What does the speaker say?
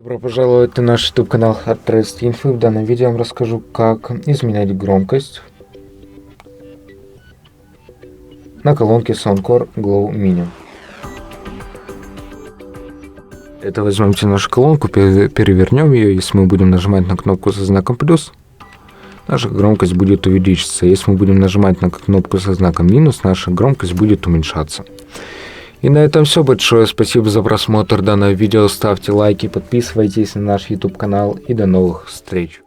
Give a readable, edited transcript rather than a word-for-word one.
Добро пожаловать на наш YouTube канал Hardrest Info. В данном видео я вам расскажу, как изменять громкость на колонке Soundcore Glow Mini. Это возьмемте нашу колонку, перевернем ее. Если мы будем нажимать на кнопку со знаком плюс, наша громкость будет увеличиться. Если мы будем нажимать на кнопку со знаком минус, наша громкость будет уменьшаться. И на этом все. Большое спасибо за просмотр данного видео. Ставьте лайки, подписывайтесь на наш YouTube канал и до новых встреч.